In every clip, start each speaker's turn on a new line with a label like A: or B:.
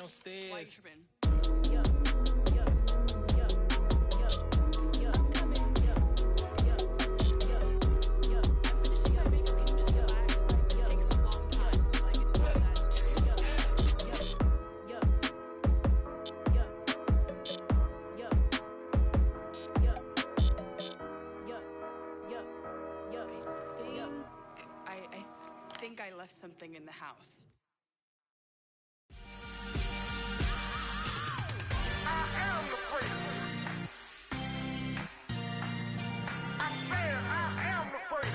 A: downstairs.
B: I think I left something in the house.
C: I am the freak. I said I am the freak.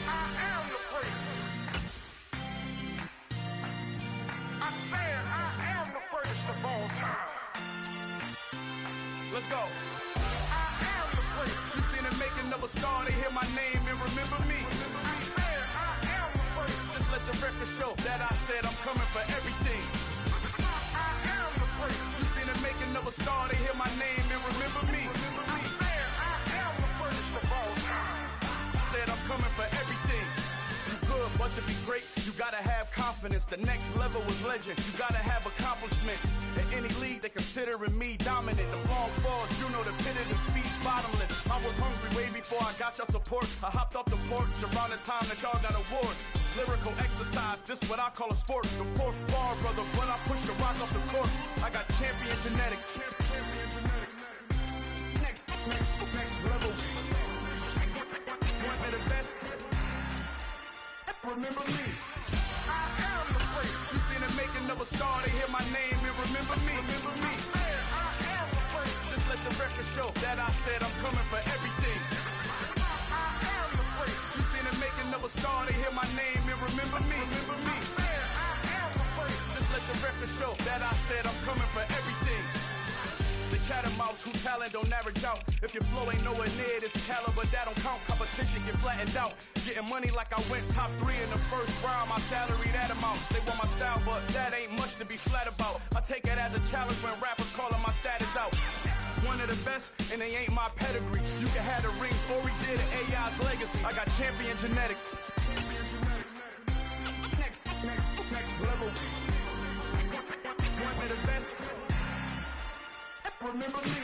C: I am the freak. I said I am the freakest of all time.
D: Let's go.
C: I am the freak.
D: You seen the making of a star, they hear my name and remember me.
C: I said I am the freak.
D: Just let the record show that I said I'm coming for everything.
C: I am the freak.
D: You seen the making of a star, they hear my name and remember me.
C: I said I am the freakest of all time.
D: Said I'm coming for everything. You good, but to be great, you gotta have confidence. The next level was legend. You gotta have accomplishments. In any league, they considering me dominant. The long falls, you know the pit of defeat, bottomless. I was hungry way before I got your support. I hopped off the porch around the time that y'all got awards. Lyrical exercise, this what I call a sport. The fourth bar, brother, when I push the rock off the court. I got champion genetics. Champion genetics. Next level. One of the best. Remember me.
C: I am the freak.
D: You seen the making of a star, they hear my name and remember me. Remember me.
C: I am the freak.
D: Just let the record show that I said I'm coming for everything.
C: I am the freak.
D: You seen the making of a star, they hear my name and remember me. Remember me.
C: I am the freak.
D: Just let the record show that I said I'm coming for everything. The catamounts who talent don't average out. If your flow ain't nowhere near this caliber, that don't count. Competition get flattened out. Getting money like I went top 3 in the first round. My salary that amount. They want my style, but that ain't much to be flat about. I take it as a challenge when rappers calling my status out. One of the best, and they ain't my pedigree. You can have the rings, or we did it, AI's legacy. I got champion genetics. Next level. One of the best. Remember me.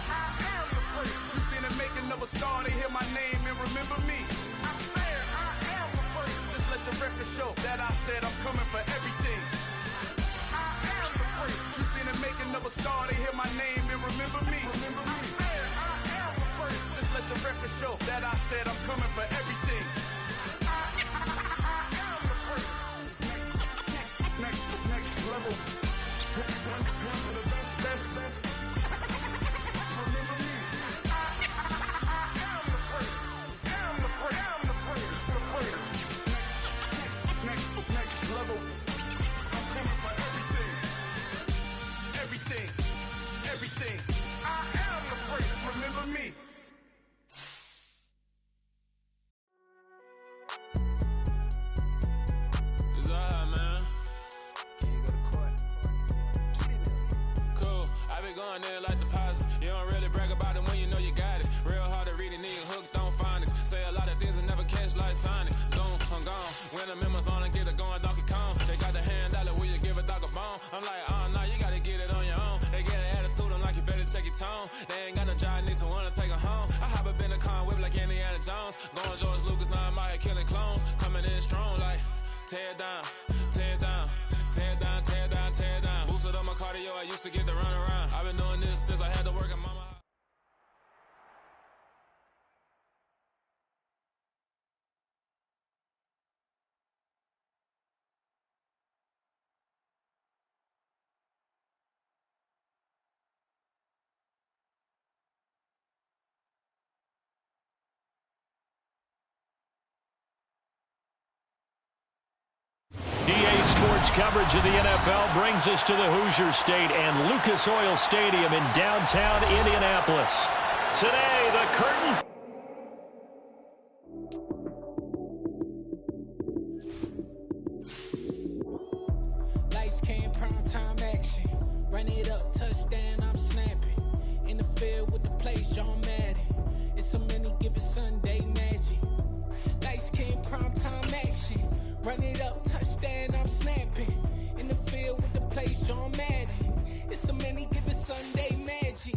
C: I am the freak.
D: You seen the making of a star, they hear my name and remember me.
C: I said I am the freak.
D: Just let the record show that I said I'm coming for everything.
C: I am the freak.
D: You seen the making of a star, they hear my name and remember me. Remember me.
C: I said I am the freak.
D: Just let the record show that I said I'm coming for everything.
C: I am the freak.
D: Next level. One of the best. Remember me.
C: I am the freak. Am the freak. Am the freak. The freak.
D: Next level. I'm coming for everything. Everything.
C: I am the freak.
D: Remember me.
A: It's alright, man. Cool. I been going there like deposit. You don't really brag about it when you know you got it. Real hard to read a nigga hooked on phonics. Say a lot of things and never catch like Sonic. Zone, I'm gone. When the members on and get it going Donkey Kong. They got the hand dollar, will you give a dog a bone? I'm like, oh no, you gotta get it on your own. They get an attitude, I'm like, you better check your tone. They ain't got no job, need someone to take her home. I hop up in the car, whip like Indiana Jones. Going George Lucas, now I'm out here killing clones. Coming in strong like, tear down, tear down. Tear down, tear down, tear down. Boosted up my cardio, I used to get to run around. I've been doing this since I had to work at mama.
E: EA Sports coverage of the NFL brings us to the Hoosier State and Lucas Oil Stadium in downtown Indianapolis. Today, the curtain...
F: Lights came, prime time action. Run it up, touchdown, I'm snapping. In the field with the plays, John Madden. It's so many given Sunday magic. Lights came, prime time action. Run it up, touchdown, I'm snapping. In the field with the plays, John Madden. It's so many given Sunday magic.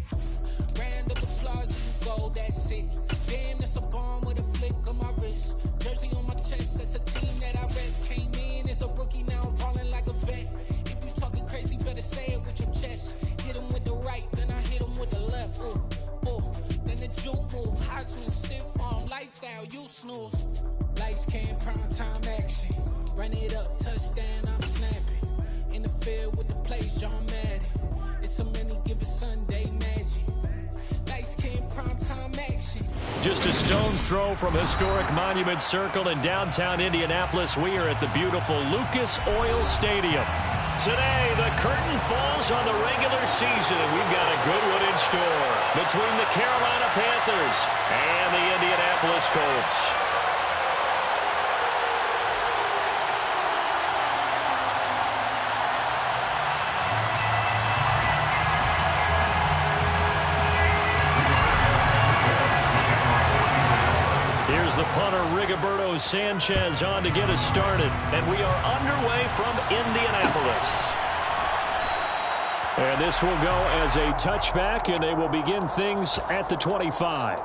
F: Round of applause, you go, that's it. Damn, that's a bomb with a flick on my wrist. Jersey on my chest, that's a team that I rep. Came in as a rookie, now I'm balling like a vet. If you talking crazy, better say it with your chest. Hit him with the right, then I hit him with the left. Then the juke move, Heisman, stiff arm, lights out, you snooze. Lights cam, prime time action. Run it up, touchdown, I'm snapping. In the field with the plays, John Madden. It's so many given Sunday magic. Lights cam, prime time action.
E: Just a stone's throw from historic Monument Circle in downtown Indianapolis. We are at the beautiful Lucas Oil Stadium. Today, the curtain falls on the regular season, and we've got a good one in store between the Carolina Panthers and the Indianapolis Colts. Here's the punter, Rigoberto Sanchez, on to get us started. And we are underway from Indianapolis. And this will go as a touchback, and they will begin things at the 25.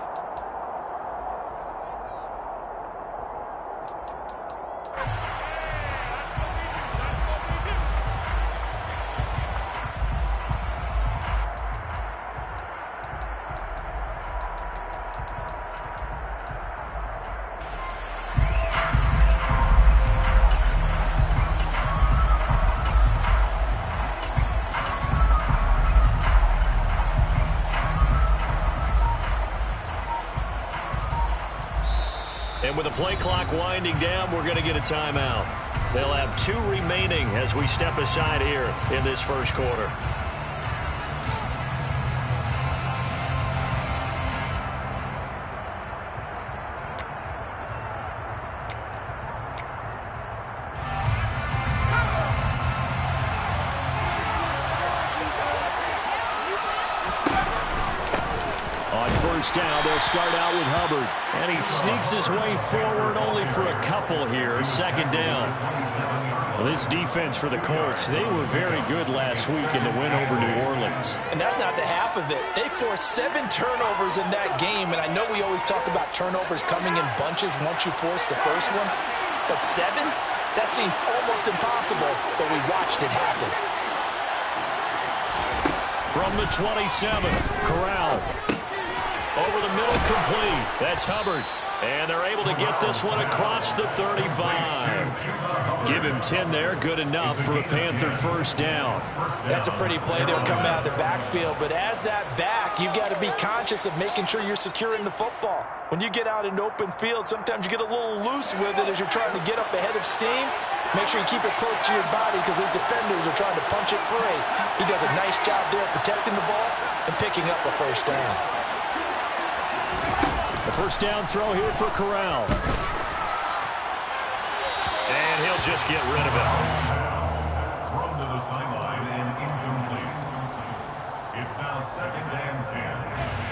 E: And with the play clock winding down, we're going to get a timeout. They'll have 2 remaining as we step aside here in this first quarter. Down, they'll start out with Hubbard, and he sneaks his way forward only for a couple here. Second down. Well, this defense for the Colts, they were very good last week in the win over New Orleans.
G: And that's not the half of it. They forced 7 turnovers in that game, and I know we always talk about turnovers coming in bunches once you force the first one, but 7? That seems almost impossible, but we watched it happen.
E: From the 27, Corral. Over the middle, complete. That's Hubbard. And they're able to get this one across the 35. Give him 10 there. Good enough for a Panther first down.
G: That's a pretty play there coming out of the backfield. But as that back, you've got to be conscious of making sure you're securing the football. When you get out in open field, sometimes you get a little loose with it as you're trying to get up ahead of steam. Make sure you keep it close to your body because those defenders are trying to punch it free. He does a nice job there protecting the ball and picking up a first down.
E: The first down throw here for Corral. And he'll just get rid of it.
H: Thrown to the sideline and incomplete. It's now 2nd and 10.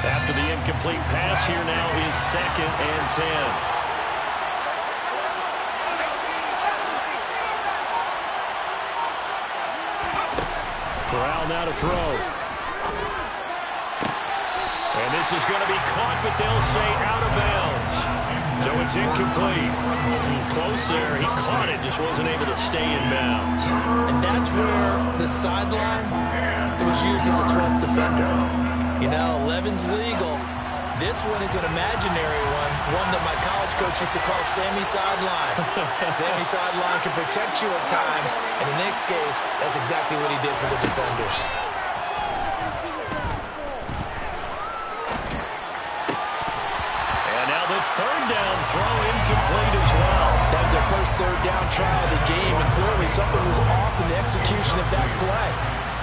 E: After the incomplete pass, here now is 2nd and 10. Corral now to throw. And this is going to be caught, but they'll say out of bounds. So it's incomplete. Close there. He caught it, just wasn't able to stay in bounds.
G: And that's where the sideline, it was used as a 12th defender. You know, 11's legal. This one is an imaginary one that my college coach used to call Sammy Sideline. Sammy Sideline can protect you at times, and in this case, that's exactly what he did for the defenders.
E: And now the 3rd down throw incomplete as well.
G: That was their first 3rd down try of the game, and clearly something was off in the execution of that play.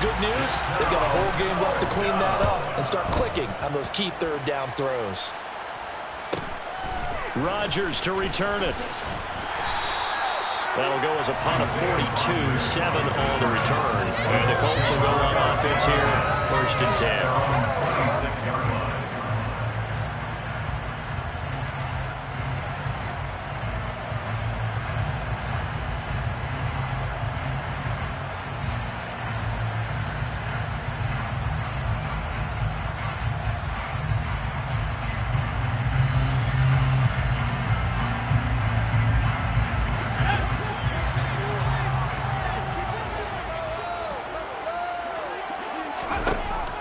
G: Good news, they've got a whole game left to clean that up and start clicking on those key 3rd down throws.
E: Rodgers to return it. That'll go as a punt of 42, 7 on the return. And the Colts will go on offense here, 1st and 10.
H: 36-yard line.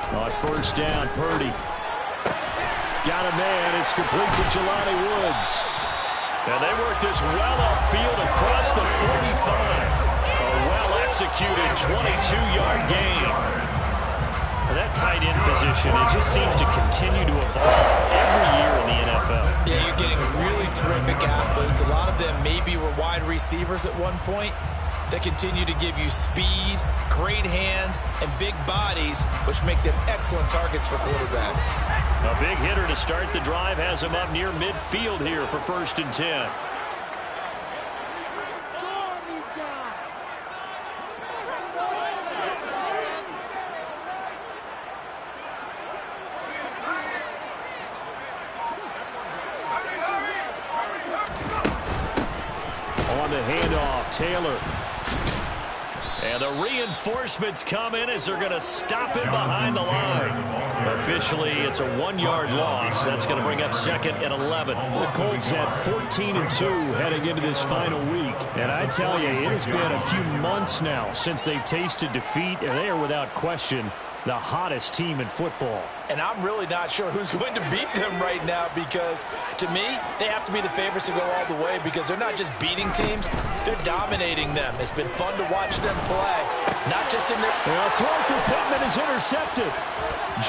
E: On 1st down, Purdy. Got a man. It's complete to Jelani Woods. And they work this well upfield across the 45. A well-executed 22-yard gain. And that tight end position, it just seems to continue to evolve every year in the NFL.
G: Yeah, you're getting really terrific athletes. A lot of them maybe were wide receivers at one point. They continue to give you speed, great hands, and big bodies, which make them excellent targets for quarterbacks.
E: A big hitter to start the drive has him up near midfield here for 1st and 10. On the handoff, Taylor. And the reinforcements come in as they're going to stop him behind the line. Officially, it's a 1-yard loss. That's going to bring up 2nd and 11. The Colts had 14-2 heading into this final week. And I tell you, it has been a few months now since they've tasted defeat, and they are without question the hottest team in football.
G: And I'm really not sure who's going to beat them right now because, to me, they have to be the favorites to go all the way because they're not just beating teams, they're dominating them. It's been fun to watch them play, not just in their...
E: A throw for Pittman is intercepted.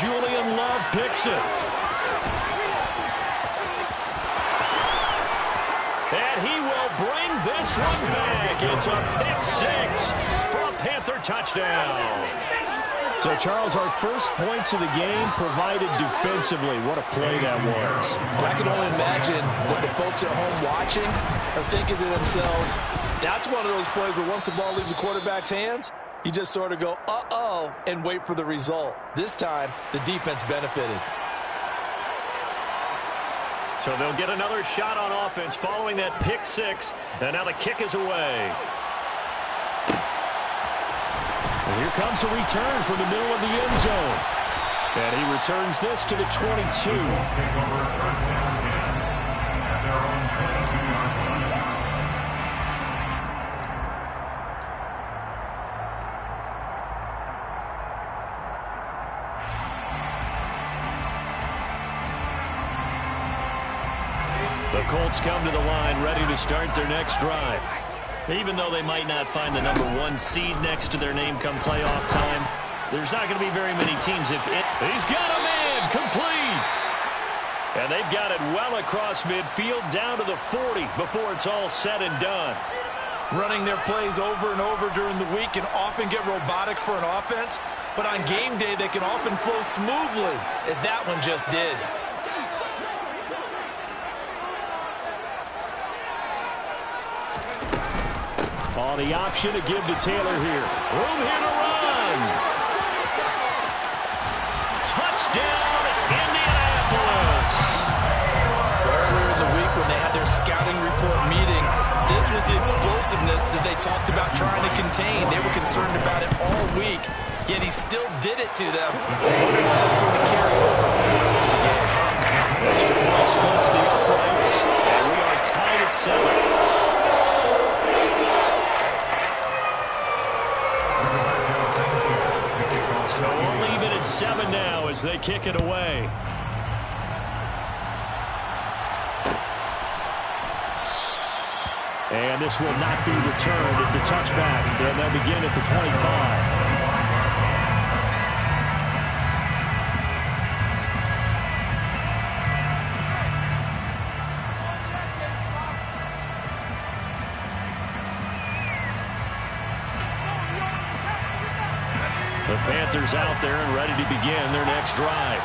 E: Julian Love picks it. And he will bring this one back. It's a pick 6 for a Panther touchdown. So, Charles, our first points of the game provided defensively. What a play that was.
G: I can only imagine that the folks at home watching are thinking to themselves, that's one of those plays where once the ball leaves the quarterback's hands, you just sort of go, uh-oh, and wait for the result. This time, the defense benefited.
E: So they'll get another shot on offense following that pick 6, and now the kick is away. And here comes a return from the middle of the end zone. And he returns this to the 22.
H: Colts take over 1st and 10 at their own 22-yard line.
E: The Colts come to the line ready to start their next drive. Even though they might not find the number 1 seed next to their name come playoff time, there's not going to be very many teams if it... He's got a man complete! And they've got it well across midfield down to the 40 before it's all said and done.
G: Running their plays over and over during the week can often get robotic for an offense, but on game day they can often flow smoothly, as that one just did.
E: On the option to give to Taylor here. Room here to run. Touchdown, Indianapolis.
G: Earlier in the week when they had their scouting report meeting, this was the explosiveness that they talked about trying to contain. They were concerned about it all week, yet he still did it to them. That's going to carry over the rest of the game.
E: Extra point splits the uprights, and we are tied at 7. So we'll leave it at 7 now as they kick it away. And this will not be returned. It's a touchback. And they'll begin at the 25. The Panthers out there and ready to begin their next drive.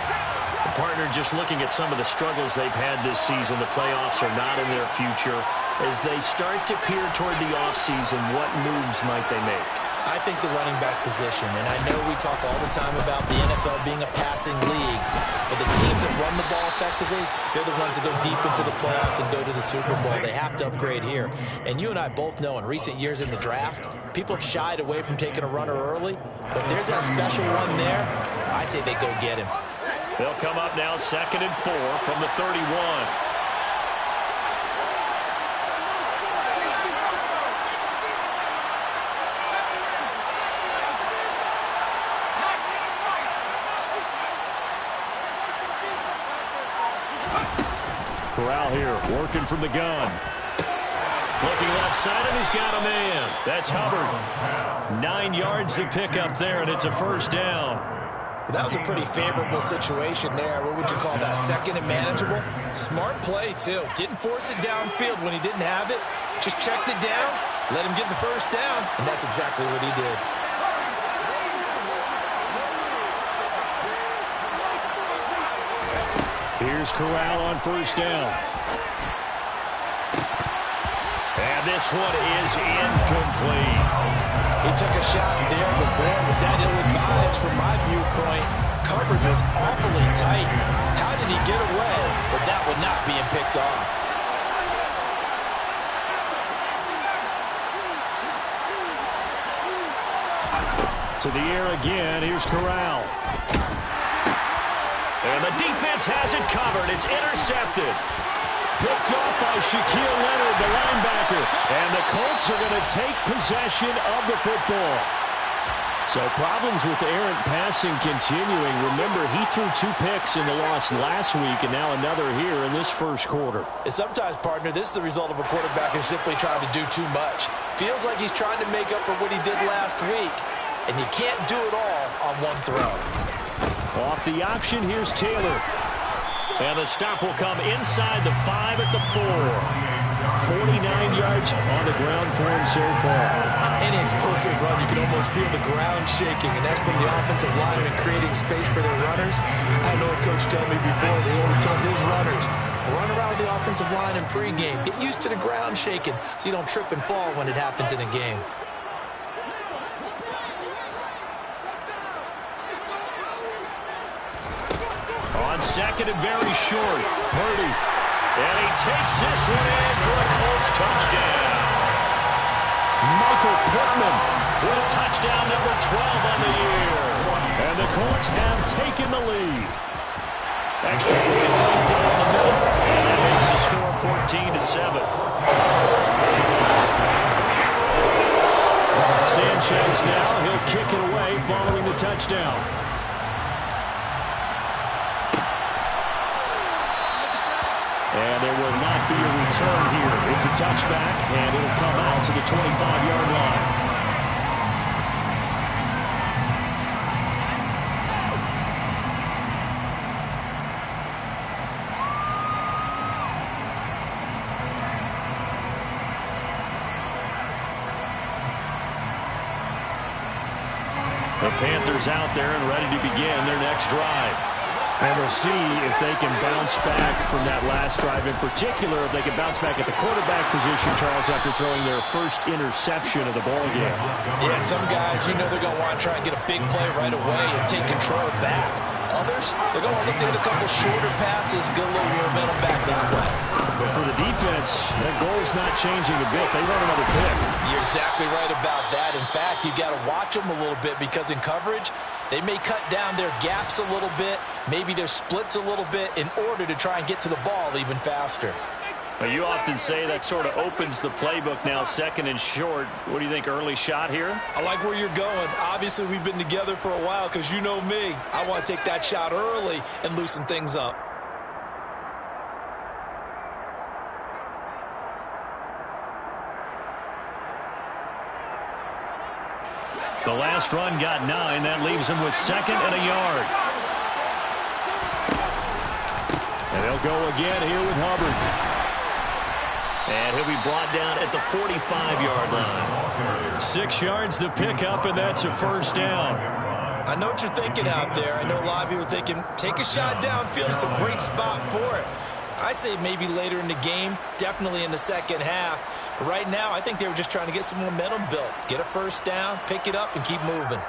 E: Partner, just looking at some of the struggles they've had this season, the playoffs are not in their future. As they start to peer toward the offseason, what moves might they make?
G: I think the running back position, and I know we talk all the time about the NFL being a passing league, but the teams that run the ball effectively, they're the ones that go deep into the playoffs and go to the Super Bowl. They have to upgrade here. And you and I both know in recent years in the draft, people have shied away from taking a runner early, but there's that special one there. I say they go get him.
E: They'll come up now 2nd and 4 from the 31. Corral here, working from the gun. Looking left side, and he's got a man. That's Hubbard. 9 yards to pick up there, and it's a first down.
G: That was a pretty favorable situation there. What would you call that? 2nd and manageable? Smart play, too. Didn't force it downfield when he didn't have it. Just checked it down, let him get the first down, and that's exactly what he did.
E: Here's Corral on first down. And this one is incomplete.
G: He took a shot there, but boy, was that ill-advised from my viewpoint. Coverage was awfully tight. How did he get away? But that would not being picked off.
E: To the air again. Here's Corral. And the defense has it covered. It's intercepted. Picked off by Shaquille Leonard, the linebacker. And the Colts are going to take possession of the football. So problems with errant passing continuing. Remember, he threw 2 picks in the loss last week, and now another here in this first quarter.
G: And sometimes, partner, this is the result of a quarterback who's simply trying to do too much. Feels like he's trying to make up for what he did last week, and you can't do it all on one throw.
E: Off the option, here's Taylor. And the stop will come inside the 5 at the 4. 49 yards on the ground for him so far.
G: Any explosive run, you can almost feel the ground shaking, and that's from the offensive lineman creating space for their runners. I know a coach told me before, they always told his runners, run around the offensive line in pregame. Get used to the ground shaking so you don't trip and fall when it happens in a game.
E: On 2nd and very short, Purdy. And he takes this one in for a Colts touchdown. Michael Pittman with touchdown number 12 on the year. And the Colts have taken the lead. Extra point right down the middle. And that makes the score 14-7. Sanchez now, he'll kick it away following the touchdown. And there will not be a return here. It's a touchback, and it'll come out to the 25-yard line. The Panthers out there and ready to begin their next drive. And we'll see if they can bounce back from that last drive. In particular, if they can bounce back at the quarterback position, Charles, after throwing their first interception of the ballgame.
G: Yeah, some guys, you know they're going to want to try and get a big play right away and take control back. Others, they're going to look to hit a couple shorter passes, get a little momentum back that way.
E: But for the defense, that goal's not changing a bit. They want another pick.
G: You're exactly right about that. In fact, you got to watch them a little bit because in coverage, they may cut down their gaps a little bit, maybe their splits a little bit in order to try and get to the ball even faster.
E: Well, you often say that sort of opens the playbook now, 2nd and short. What do you think, early shot here?
G: I like where you're going. Obviously, we've been together for a while because you know me. I want to take that shot early and loosen things up.
E: The last run got 9. That leaves him with 2nd and a yard. And they'll go again here with Hubbard. And he'll be brought down at the 45-yard line. 6 yards to pick up, and that's a first down.
G: I know what you're thinking out there. I know a lot of you are thinking, take a shot downfield. It's a great spot for it. I'd say maybe later in the game, definitely in the second half. But right now, I think they were just trying to get some momentum built. Get a first down, pick it up, and keep moving.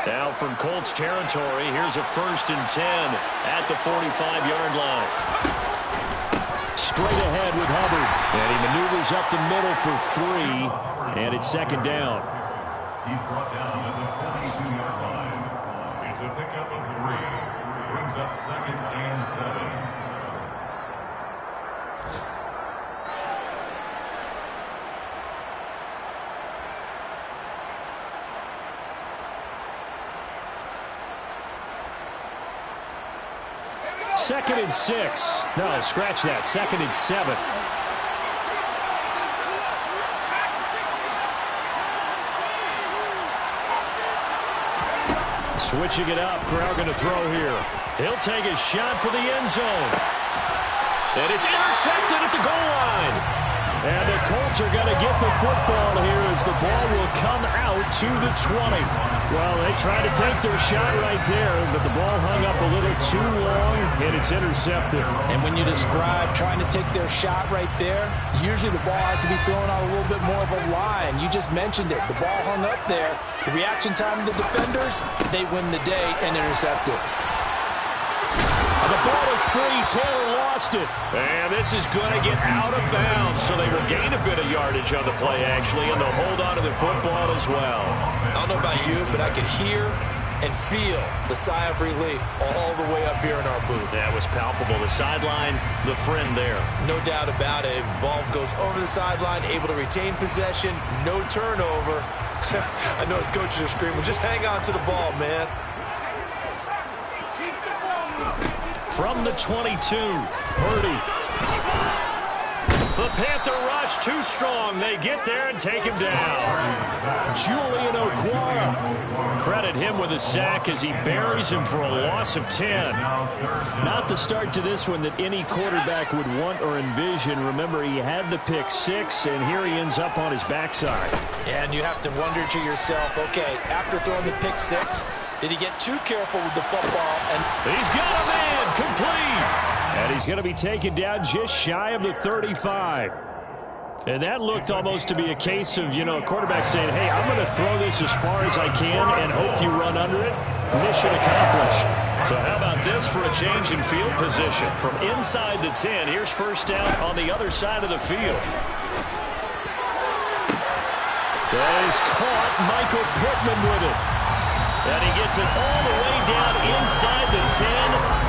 E: Now from Colts territory, here's a 1st and 10 at the 45-yard line. Straight ahead with Hubbard. And he maneuvers up the middle for 3, and it's 2nd down.
H: He's brought down at the 42-yard line. It's a pickup of 3. Brings up 2nd and 7.
E: Second and 6. No, scratch that. 2nd and 7. Switching it up. Crowd going to throw here. He'll take a shot for the end zone. And it's intercepted at the goal line. And the Colts are going to get the football here as the ball will come out to the 20. Well, they tried to take their shot right there, but the ball hung up a little too long, and it's intercepted.
G: And when you describe trying to take their shot right there, usually the ball has to be thrown out a little bit more of a line. You just mentioned it. The ball hung up there. The reaction time of the defenders, they win the day and intercept it.
E: The ball is free. Taylor lost it. And this is going to get out of bounds. So they will gain a bit of yardage on the play, actually, and they'll hold on to the football as well.
G: I don't know about you, but I could hear and feel the sigh of relief all the way up here in our booth.
E: That was palpable. The sideline, the friend there.
G: No doubt about it. The ball goes over the sideline, able to retain possession, no turnover. I know his coaches are screaming, just hang on to the ball, man.
E: From the 22, Purdy. The Panther rush too strong. They get there and take him down. Julian Okwara. Credit him with a sack as he buries him for a loss of 10. Not the start to this one that any quarterback would want or envision. Remember, he had the pick 6, and here he ends up on his backside.
G: And you have to wonder to yourself, okay, after throwing the pick 6, did he get too careful with the football? And
E: he's got a man complete. And he's going to be taken down just shy of the 35. And that looked almost to be a case of, a quarterback saying, hey, I'm going to throw this as far as I can and hope you run under it. Mission accomplished. So how about this for a change in field position? From inside the 10, here's 1st down on the other side of the field. That is caught. Michael Pittman with it. And he gets it all the way down inside the 10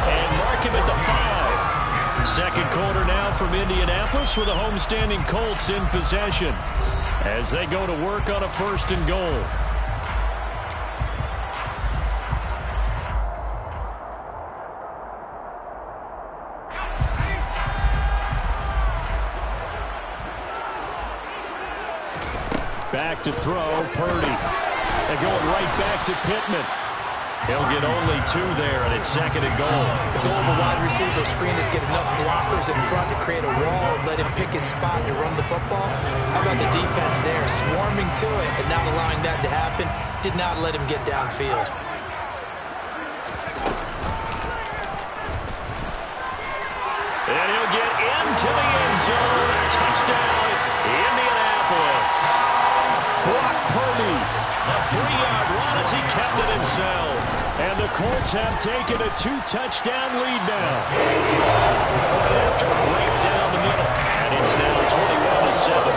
E: and mark him at the 5. Second quarter now from Indianapolis with the homestanding Colts in possession as they go to work on a 1st and goal. Back to throw, Purdy. And going right back to Pittman. He'll get only 2 there, and it's 2nd and goal.
G: The goal of a wide receiver screen is get enough blockers in front to create a wall and let him pick his spot to run the football. How about the defense there, swarming to it and not allowing that to happen? Did not let him get downfield.
E: And he'll get into the end zone. Touchdown, Indianapolis. Brock Purdy. A 3-yard run as he kept it himself. And the Colts have taken a 2-touchdown lead now. Play after right down the middle. And it's now 21-7.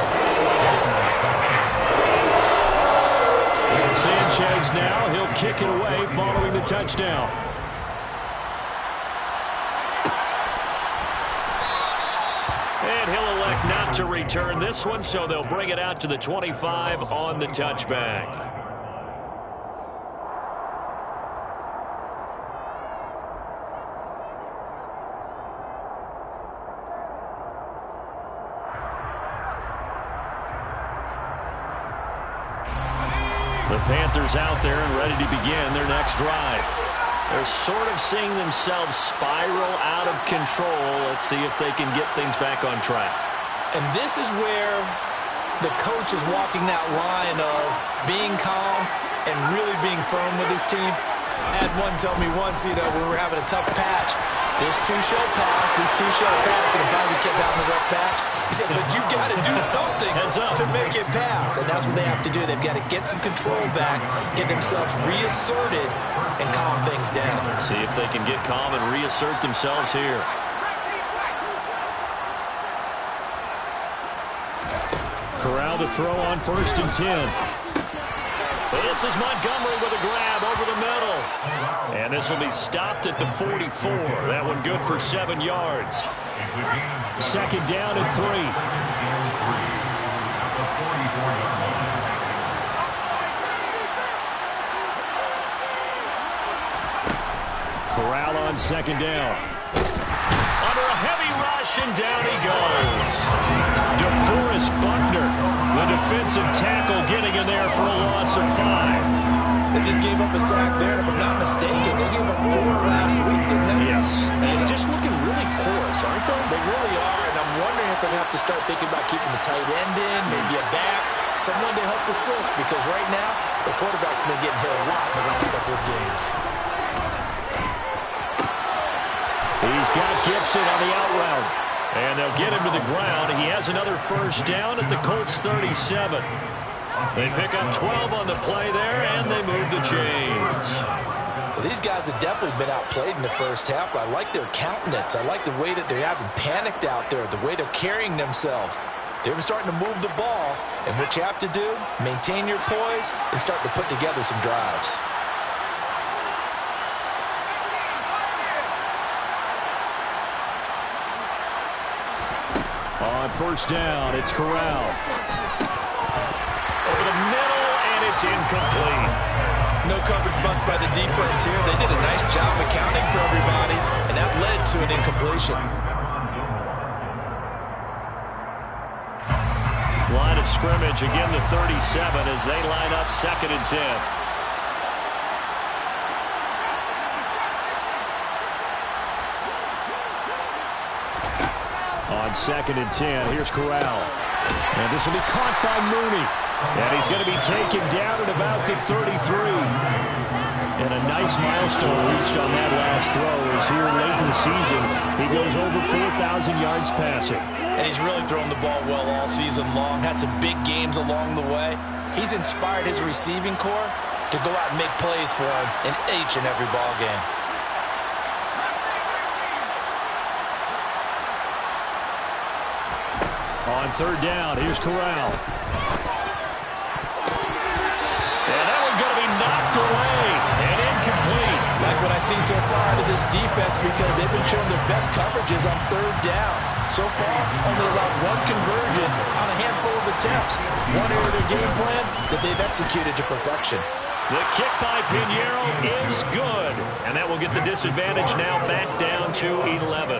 E: Sanchez now, he'll kick it away following the touchdown. And he'll elect not to return this one, so they'll bring it out to the 25 on the touchback. The Panthers out there and ready to begin their next drive. They're sort of seeing themselves spiral out of control. Let's see if they can get things back on track.
G: And this is where the coach is walking that line of being calm and really being firm with his team. I had one tell me once, we were having a tough patch. This two shall pass, and finally kept down the rough patch. He said, but you got to do something to make it pass. And that's what they have to do. They've got to get some control back, get themselves reasserted, and calm things down.
E: See if they can get calm and reassert themselves here. Corral to throw on 1st and 10. This is Montgomery with a grab over the middle. And this will be stopped at the 44. That one good for 7 yards. 2nd down and 3. Corral on 2nd down. Under a heavy rush, and down he goes. DeForest Buckner, the defensive tackle, getting in there for a loss of 5.
G: They just gave up a sack there, and if I'm not mistaken, they gave up 4 last week, didn't they?
E: Yes. And just looking really porous, aren't they?
G: They really are, and I'm wondering if they're going to have to start thinking about keeping the tight end in, maybe a back, someone to help assist, because right now, the quarterback's been getting hit a lot in the last couple of games.
E: He's got Gibson on the out route. And they'll get him to the ground. He has another 1st down at the Colts 37. They pick up 12 on the play there, and they move the chains.
G: Well, these guys have definitely been outplayed in the first half. I like their countenance. I like the way that they haven't panicked out there, the way they're carrying themselves. They're starting to move the ball, and what you have to do, maintain your poise and start to put together some drives.
E: On 1st down, it's Corral. Over the middle, and it's incomplete.
G: No coverage bust by the defense here. They did a nice job accounting for everybody, and that led to an incompletion.
E: Line of scrimmage, again the 37 as they line up 2nd and 10. On 2nd and 10, here's Corral. And this will be caught by Mooney. And he's going to be taken down at about the 33. And a nice milestone reached on that last throw as here late in the season, he goes over 4,000 yards passing.
G: And he's really thrown the ball well all season long. Had some big games along the way. He's inspired his receiving corps to go out and make plays for him in each and every ball game.
E: On 3rd down, here's Corral. And that one's going to be knocked away and incomplete.
G: Like what I see so far out of this defense, because they've been showing their best coverages on 3rd down. So far, only allowed 1 conversion on a handful of attempts. One area of their game plan that they've executed to perfection.
E: The kick by Pinheiro is good. And that will get the disadvantage now back down to 11.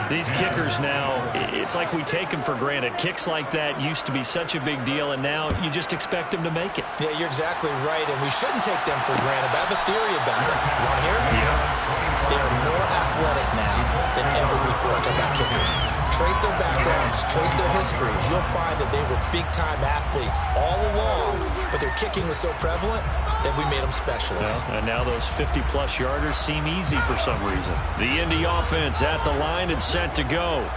E: These kickers now, it's like we take them for granted. Kicks like that used to be such a big deal, and now you just expect them to make it.
G: Yeah, you're exactly right, and we shouldn't take them for granted. But I have a theory about it. You want to hear it?
E: Yeah.
G: They are more athletic now than ever before. Talk about kickers. Trace their backgrounds, trace their histories. You'll find that they were big-time athletes all along, but their kicking was so prevalent that we made them specialists.
E: Well, and now those 50-plus yarders seem easy for some reason. The Indy offense at the line and set to go.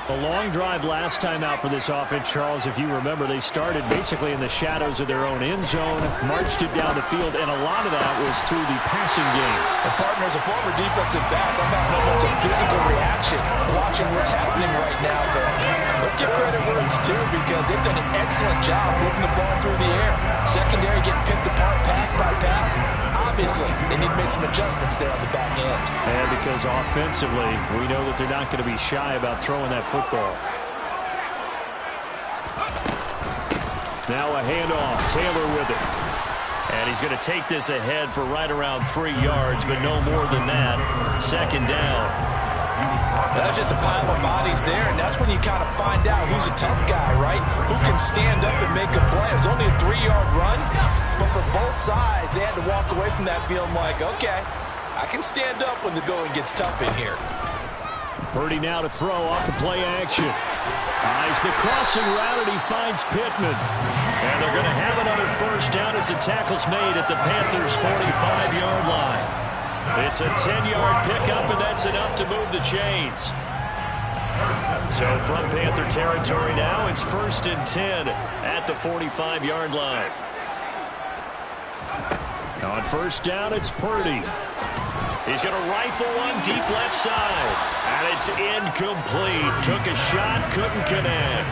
E: A long drive last time out for this offense, Charles. If you remember, they started basically in the shadows of their own end zone, marched it down the field, and a lot of that was through the passing game.
G: And partner, as a former defensive back, I'm having almost a physical reaction watching what's happening right now. But let's give credit where it's due, because they've done an excellent job moving the ball through the air. Secondary getting picked apart pass by pass. Obviously, they need to make some adjustments there on the back end.
E: And because offensively, we know that they're not going to be shy about throwing that football. Now a handoff. Taylor with it. And he's going to take this ahead for right around 3 yards, but no more than that. 2nd down.
G: That's just a pile of bodies there, and that's when you kind of find out who's a tough guy, right? Who can stand up and make a play. It was only a 3-yard run, but for both sides, they had to walk away from that feeling like, okay, I can stand up when the going gets tough in here.
E: Purdy now to throw off the play action. Eyes the crossing route, and he finds Pittman. And they're going to have another first down as the tackle's made at the Panthers' 45-yard line. It's a 10-yard pickup, and that's enough to move the chains. So from Panther territory now, it's 1st and 10 at the 45-yard line. On first down, it's Purdy. He's going to rifle one deep left side. And it's incomplete. Took a shot, couldn't connect.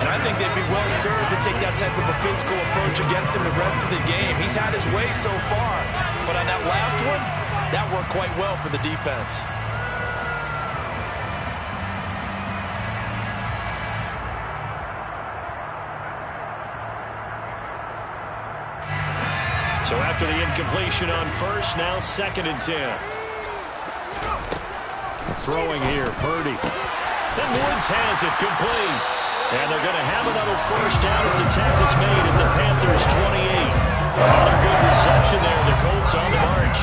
G: And I think they'd be well served to take that type of a physical approach against him the rest of the game. He's had his way so far. But on that last one, that worked quite well for the defense.
E: So after the incompletion on first, now 2nd and 10. Throwing here, Purdy. Then Woods has it complete. And they're going to have another first down as the tackle's made at the Panthers' 28. Another good reception there. The Colts on the march.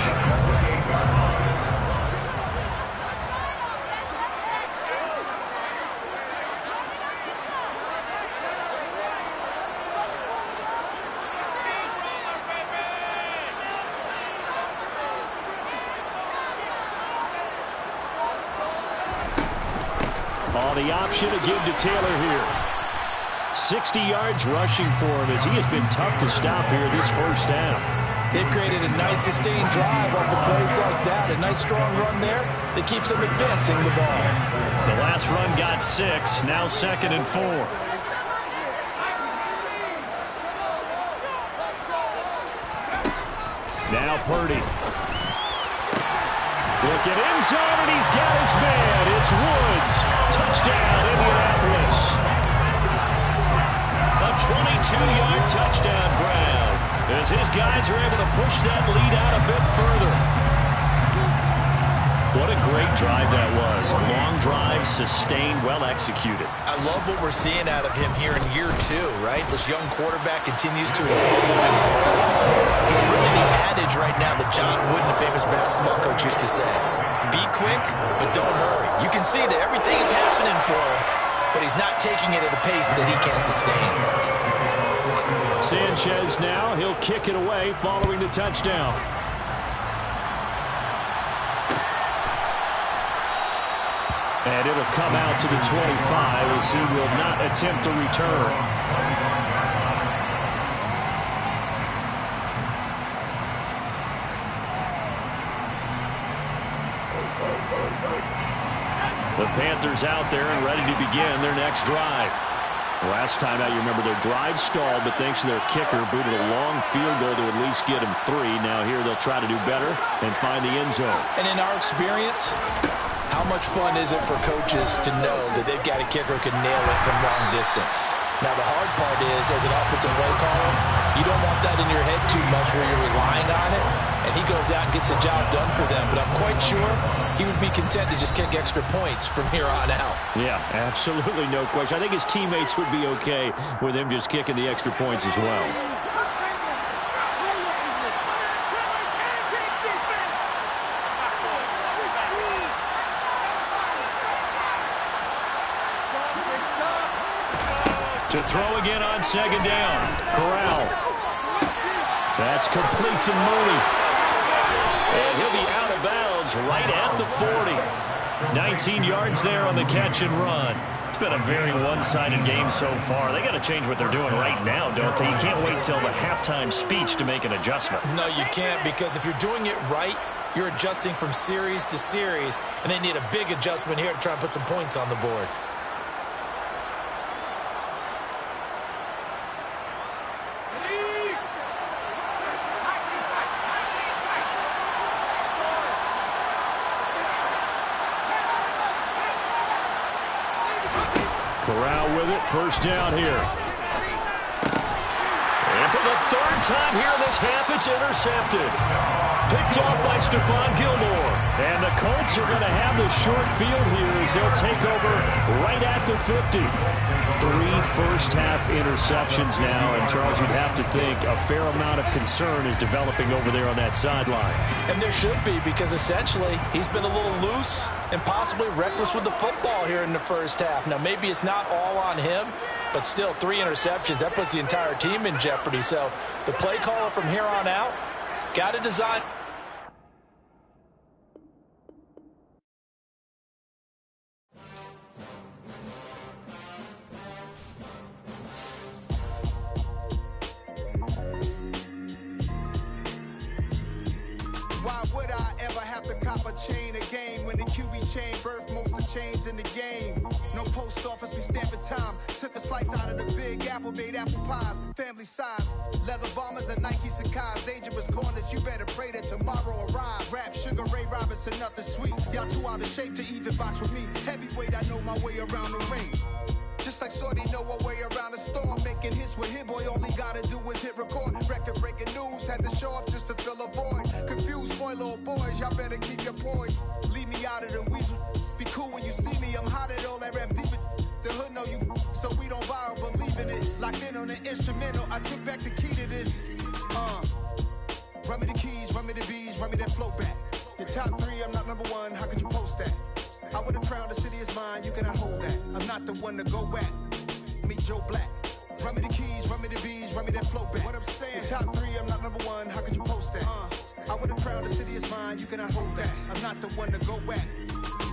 E: The option to give to Taylor here. 60 yards rushing for him as he has been tough to stop here this first half.
G: They've created a nice sustained drive off the plays like that. A nice strong run there that keeps them advancing the ball.
E: The last run got 6. Now 2nd and 4. Now Purdy. Looking end zone, and he's got his man. It's Woods. Touchdown, Indianapolis. A 22-yard touchdown Brown, as his guys are able to push that lead out a bit further. What a great drive that was. A long drive, sustained, well executed.
G: I love what we're seeing out of him here in year 2, right? This young quarterback continues to evolve and grow. He's really the adage right now that John Wooden, the famous basketball coach, used to say. Be quick, but don't hurry. You can see that everything is happening for him, but he's not taking it at a pace that he can't sustain.
E: Sanchez now, he'll kick it away following the touchdown. And it'll come out to the 25 as he will not attempt to return. The Panthers out there and ready to begin their next drive. Last time out, you remember their drive stalled, but thanks to their kicker, booted a long field goal to at least get them 3. Now here they'll try to do better and find the end zone.
G: And in our experience, how much fun is it for coaches to know that they've got a kicker who can nail it from long distance? Now, the hard part is, as an offensive play caller, you don't want that in your head too much where you're relying on it, and he goes out and gets the job done for them. But I'm quite sure he would be content to just kick extra points from here on out.
E: Yeah, absolutely no question. I think his teammates would be okay with him just kicking the extra points as well. To throw again on 2nd down. Corral. That's complete to Mooney. And he'll be out of bounds right at the 40. 19 yards there on the catch and run. It's been a very one-sided game so far. They got to change what they're doing right now, don't they? You can't wait till the halftime speech to make an adjustment.
G: No, you can't, because if you're doing it right, you're adjusting from series to series, and they need a big adjustment here to try and put some points on the board.
E: Corral with it, first down here. And for the 3rd time here in this half, it's intercepted. Picked off by Stephon Gilmore. And the Colts are going to have the short field here as they'll take over right at the 50. 3 first-half interceptions now, and Charles, you'd have to think a fair amount of concern is developing over there on that sideline.
G: And there should be, because essentially he's been a little loose and possibly reckless with the football here in the first half. Now, maybe it's not all on him, but still 3 interceptions. That puts the entire team in jeopardy. So the play caller from here on out got to design.
D: Why would I ever have to cop a chain a game when the QB chain birthed most of chains in the game? No post office, we stamping time. Took a slice out of the big apple, made apple pies, family size. Leather bombers and Nike Sacai's. Dangerous corners, you better pray that tomorrow arrives. Rap, Sugar Ray Robinson, nothing sweet. Y'all too out of shape to even box with me. Heavyweight, I know my way around the ring. Just like Shorty know a way around the storm. Making hits with Hit Boy, all he gotta do is hit record. Record-breaking news, had to show up just to fill a void. Confused, boy, little boys, y'all better keep your poise. Leave me out of the weasel. Be cool when you see me, I'm hot at all that rap deep. The hood know you, so we don't buy or believe in it. Locked in on the instrumental, I took back the key to this. Run me the keys, run me the bees, run me that flow back. Your top 3, I'm not number 1, how could you post that? I would've crowned the city is mine, you cannot hold that. I'm not the one to go at. Meet Joe Black. Run me the keys, run me the bees, run me that flow back. What I'm saying, top 3, I'm not number 1, how could you post that? I would've crowned the city is mine, you cannot hold that. I'm not the one to go at.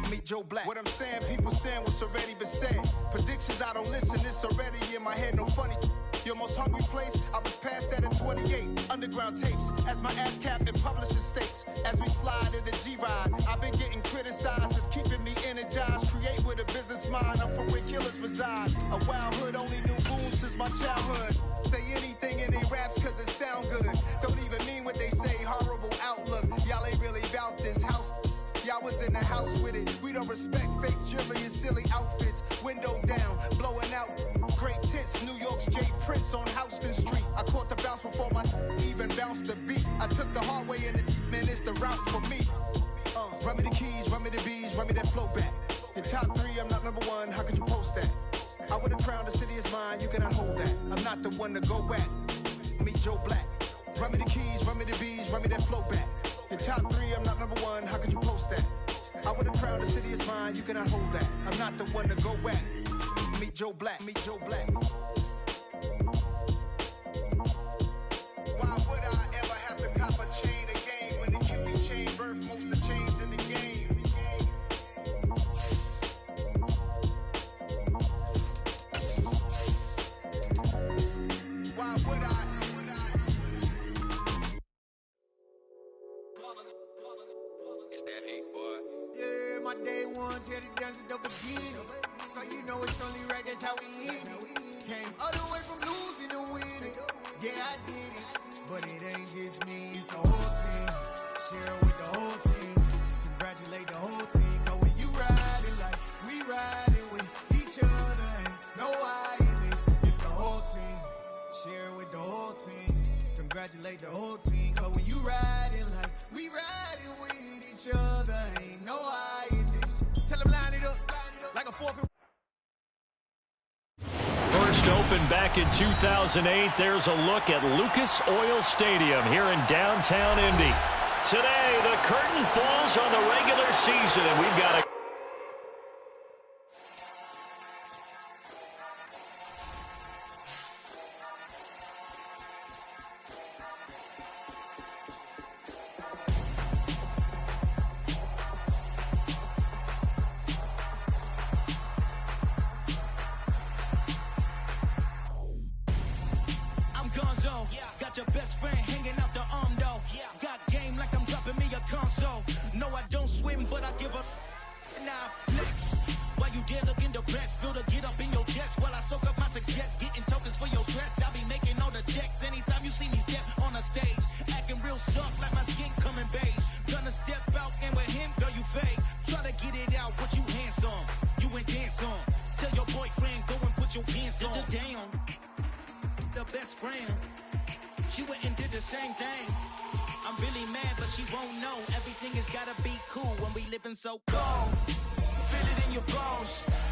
D: Meet Joe Black. What I'm saying, people saying what's already been said. Predictions, I don't listen, it's already in my head, no funny. Your most hungry place, I was past that at 28. Underground tapes, as my ass capped in publishing states. As we slide in the G-Ride, I've been getting criticized, it's keeping me energized. Create with a business mind, I'm from where killers reside. A wild hood, only knew goons since my childhood. Say anything in they raps cause it sound good. Don't even mean what they say, horrible outlook. Y'all ain't really about this house. Y'all was in the house with it. We don't respect fake jewelry and silly outfits. Window down, blowing out great tits. New York's Jay Prince on Houston Street. I caught the bounce before my even bounced the beat. I took the hard way in it, man, it's the route for me. Run me the keys, run me the bees, run me that flow back. Your top 3, I'm not number 1, how could you post that? I would've crowned the city is mine, you cannot hold that. I'm not the one to go at. Meet Joe Black. Run me the keys, run me the bees, run me that flow back. Your top 3, I'm not number 1, how could you post that? I would've crowned the city is mine, you cannot hold that. I'm not the one to go at. Meet Joe Black, meet Joe Black. Why would I ever have to cop a chain a game when the QB chain birthed most of chains in the game? Why would I?
I: It's that hate, boy. Yeah, my day ones here to dance at the beginning. So you know it's only right, that's how we hit it. Came all the way from losing to winning. Yeah, I did it. But it ain't just me, it's the whole team. Share with the whole team. Congratulate the whole team. Cause when you riding like we riding with each other, ain't no I in this. It's the whole team. Share with the whole team. Congratulate the whole team. Cause when you riding like we riding with each other, ain't no I in this. Tell them line it up like a fourth.
E: First opened back in 2008. There's a look at Lucas Oil Stadium here in downtown Indy. Today, the curtain falls on the regular season, and we've got a
F: Got your best friend hanging out the arm though. Got game like I'm dropping me a console. No, I don't swim, but I give up. Now flex. While you there looking depressed, feel the get up in your chest while I soak up my success. Getting tokens for your stress. I'll be making all the checks anytime you see me step on a stage. Acting real soft like my skin coming beige. Gonna step out and with him, girl, you fake. Try to get it out, what you handsome. You ain't dance on. Tell your boyfriend, go and put your pants on. Down. The best friend.
J: she went and did the same thing. I'm really mad, but she won't know. Everything has gotta be cool when we living so cold. Feel it in your bones.